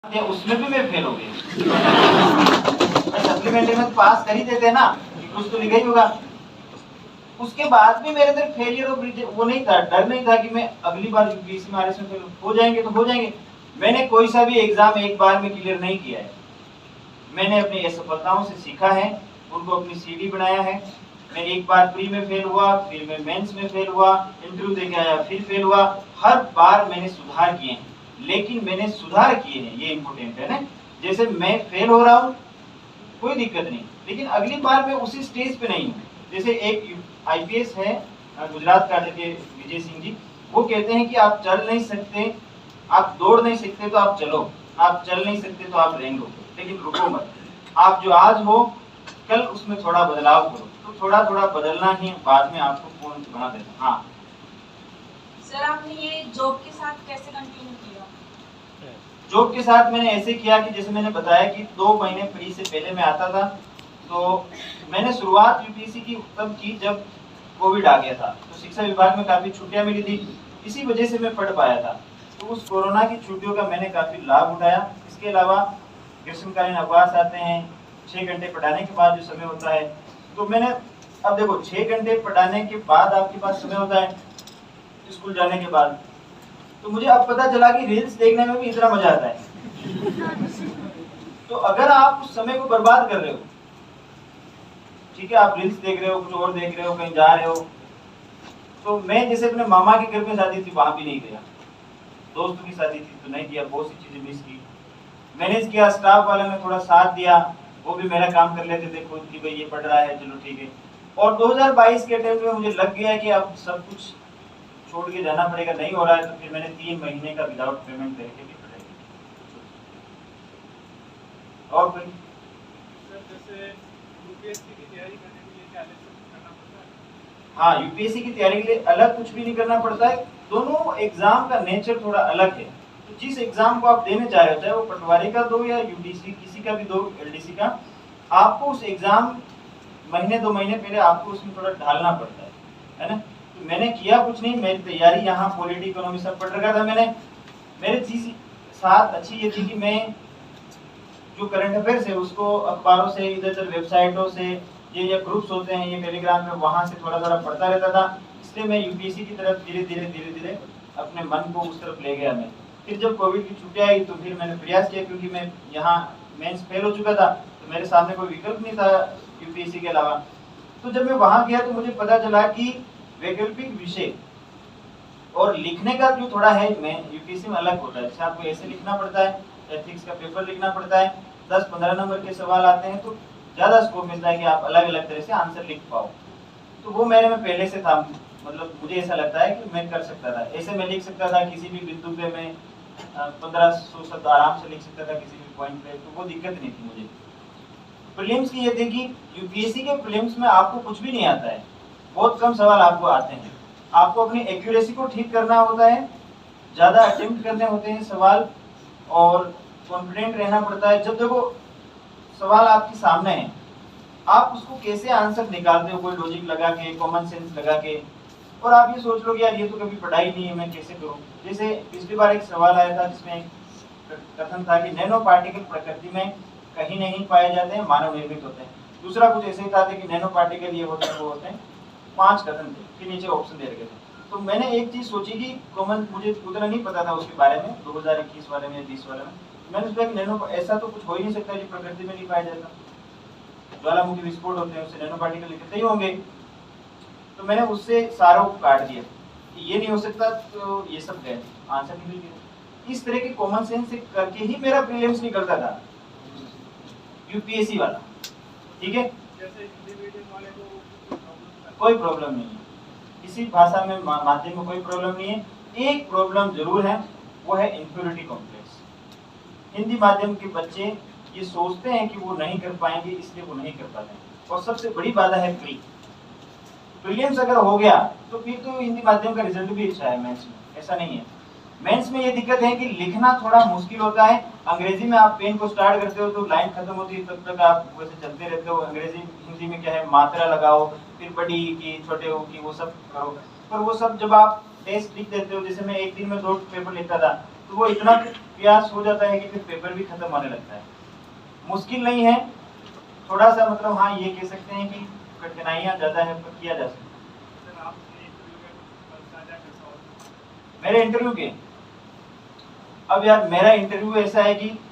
उसमें भी मैं फेल हो गया। सप्लीमेंट्री में पास कर ही देते हैं ना, कुछ तो लिखा ही होगा। उसके बाद भी मेरे अंदर फेलियर और वो नहीं था, डर नहीं था कि मैं अगली बार यूपीएससी में आरएस में फेल हो जाएंगे तो हो जाएंगे। मैंने कोई सा भी एग्जाम एक बार में क्लियर नहीं किया है। मैंने अपनी असफलताओं से सीखा है, उनको अपनी सीढ़ी बनाया है। मैं एक बार प्री में फेल हुआ, फिर मैं मेंस में फेल हुआ, इंटरव्यू देके आया फिर फेल हुआ। हर बार मैंने सुधार किए हैं, लेकिन मैंने सुधार किए हैं, ये इंपॉर्टेंट है ना। जैसे मैं फेल हो रहा हूँ कोई दिक्कत नहीं, लेकिन अगली बार मैं उसी स्टेज पे नहीं हूँ। जैसे एक आईपीएस है गुजरात का विजय सिंह जी, वो कहते हैं कि आप चल नहीं सकते, आप दौड़ नहीं सकते तो आप चलो, आप चल नहीं सकते तो आप रेंगो, लेकिन रुको मत। आप जो आज हो कल उसमें थोड़ा बदलाव करो। तो थोड़ा थोड़ा बदलना ही बाद में आपको पूर्ण बना देता। हाँ सर, आपने ये जॉब के साथ कैसे कंटिन्यू किया? जॉब के साथ मैंने ऐसे किया कि जैसे मैंने बताया कि 2 महीने प्री से पहले मैं आता था। तो मैंने शुरुआत यूपीएससी की तब की जब कोविड आ गया था, तो शिक्षा विभाग में काफ़ी छुट्टियां मिली थी, इसी वजह से मैं पढ़ पाया था। तो उस कोरोना की छुट्टियों का मैंने काफ़ी लाभ उठाया। इसके अलावा ग्रीष्मकालीन अवकाश आते हैं, 6 घंटे पढ़ाने के बाद जो समय होता है, तो मैंने अब देखो 6 घंटे पढ़ाने के बाद आपके पास समय होता है स्कूल जाने के बाद, तो मुझे अब पता चला कि रील्स देखने में भी इतना मजा आता है। तो अगर आप उस समय को बर्बाद कर रहे हो, ठीक है, आप रील्स देख रहे हो, कुछ और देख रहे हो, कहीं जा रहे हो, तो मैं जैसे अपने मामा के घर में शादी थी वहां भी नहीं गया, दोस्तों की शादी थी तो नहीं गया, बहुत सी चीजें मिस की। मैनेज किया, स्टाफ वाले ने थोड़ा साथ दिया, वो भी मेरा काम कर लेते थे खुद कि भाई ये पढ़ रहा है चलो ठीक है। और 2022 के टाइम में मुझे लग गया कि अब सब कुछ छोड़ के जाना पड़ेगा, नहीं हो रहा है, तो फिर मैंने 3 महीने का विदाउट पेमेंट करके भी पढ़ाई की। और कोई जैसे यूपीएससी की तैयारी करने के लिए क्या अलग से कुछ करना पड़ता है? हाँ, यूपीएससी की तैयारी के लिए अलग कुछ भी नहीं करना पड़ता है। दोनों एग्जाम का नेचर थोड़ा अलग है। तो जिस एग्जाम को आप देने जा रहे हो, चाहे वो पटवारी का दो या यूडीसी किसी का भी दो, एलडीसी का, आपको उस एग्जाम महीने 2 महीने पहले आपको उसमें थोड़ा ढालना पड़ता है ना। तो मैंने किया कुछ नहीं, मेरी तैयारी यहाँ पॉलिटी इकोनॉमी सब पढ़ रखा था मैंने। मेरे चीज साथ अच्छी ये थी कि मैं जो करंट अफेयर्स है उसको अखबारों से, इधर वेबसाइटों से, ये ग्रुप्स होते हैं ये टेलीग्राम में, वहां से थोड़ा थोड़ा पढ़ता रहता था। इसलिए मैं यूपीएससी की तरफ धीरे धीरे अपने मन को उस तरफ ले गया मैं। फिर जब कोविड की छुट्टियां आई तो फिर मैंने प्रयास किया, क्योंकि मैं यहाँ मेंस फेल हो चुका था, तो मेरे सामने कोई विकल्प नहीं था यूपीएससी के अलावा। तो जब मैं वहां गया तो मुझे पता चला कि वैकल्पिक विषय और लिखने का जो थोड़ा है मैं यूपीएससी में अलग होता है। जैसे आपको ऐसे लिखना पड़ता है, एथिक्स का पेपर लिखना पड़ता है, 10-15 नंबर के सवाल आते हैं, तो ज्यादा स्कोप मिलता है कि आप अलग अलग तरह से आंसर लिख पाओ। तो वो मेरे में पहले से था, मतलब मुझे ऐसा लगता है कि मैं कर सकता था। ऐसे मैं लिख सकता था, किसी भी बिंदु पे मैं 1500 शब्द आराम से लिख सकता था किसी भी पॉइंट पे, तो वो दिक्कत नहीं थी मुझे। प्रीलिम्स की ये थी कि यूपीएससी के प्रीलिम्स में आपको कुछ भी नहीं आता है, बहुत कम सवाल आपको आते हैं। आपको अपनी एक्यूरेसी को ठीक करना होता है, ज्यादा अटेम्प्ट करने होते हैं सवाल, और कॉन्फिडेंट रहना पड़ता है। जब देखो सवाल आपके सामने है, आप उसको कैसे आंसर निकालते हो, कोई लॉजिक लगा के, कॉमन सेंस लगा के, और आप ये सोच लो कि यार ये तो कभी पढ़ाई नहीं है, मैं कैसे करूं। जैसे पिछली बार एक सवाल आया था जिसमें कथन था कि नैनो पार्टिकल प्रकृति में कहीं नहीं पाए जाते हैं, मानव निर्मित होते हैं। दूसरा कुछ ऐसे ही था कि नैनो पार्टिकल ये होते हैं वो होते हैं। 5 कथन थे, फिर नीचे ऑप्शन दे रखे थे। तो मैंने एक चीज सोची कि कॉमन, मुझे उतना नहीं पता था उसके बारे में 2021 वाले में या 20 वाले में। मैंने सोचा कि नैनो ऐसा तो कुछ हो ही नहीं सकता जो प्रकृति में नहीं पाया जाता, ज्वालामुखी विस्फोट होते हैं उससे नैनो पार्टिकल निकलते ही होंगे। तो मैंने उससे सारों को काट दिया कि ये नहीं हो सकता, तो ये सब गए, आंसर निकल गया। इस तरह के कॉमन सेंस से करके ही मेरा प्रीलिम्स निकलता था यूपीएससी वाला, ठीक है। जैसे हिंदी मीडियम वाले को कोई प्रॉब्लम नहीं है, किसी भाषा में माध्यम में कोई प्रॉब्लम नहीं है। एक प्रॉब्लम जरूर है, वो है इंफीरियरिटी कॉम्प्लेक्स। हिंदी माध्यम के बच्चे ये सोचते हैं कि वो नहीं कर पाएंगे, इसलिए वो नहीं कर पाते हैं। और सबसे बड़ी बाधा है प्रीलिम्स अगर हो गया तो फिर तो हिंदी माध्यम का रिजल्ट भी अच्छा है मेंस में, ऐसा नहीं है। मेंस में ये दिक्कत है कि लिखना थोड़ा मुश्किल होता है। अंग्रेजी में आप पेन को स्टार्ट करते हो तो लाइन खत्म होती है, तब तक आप वैसे चलते रहते हो। अंग्रेजी हिंदी में क्या है, मात्रा लगाओ, फिर बड़ी की छोटे हो की वो सब करो। पर वो सब जब आप टेस्ट लिख देते हो, जैसे मैं एक दिन में 2 पेपर लिखता था, तो वो इतना प्रयास हो जाता है कि फिर पेपर भी खत्म होने लगता है। मुश्किल नहीं है, थोड़ा सा मतलब हाँ ये कह सकते हैं कि कठिनाइयाँ ज़्यादा है, पर किया जा सकता है। सर आपने इंटरव्यू में कुछ साझा कैसा हो? मेरे इंटरव्यू के, अब यार मेरा इंटरव्यू ऐसा है कि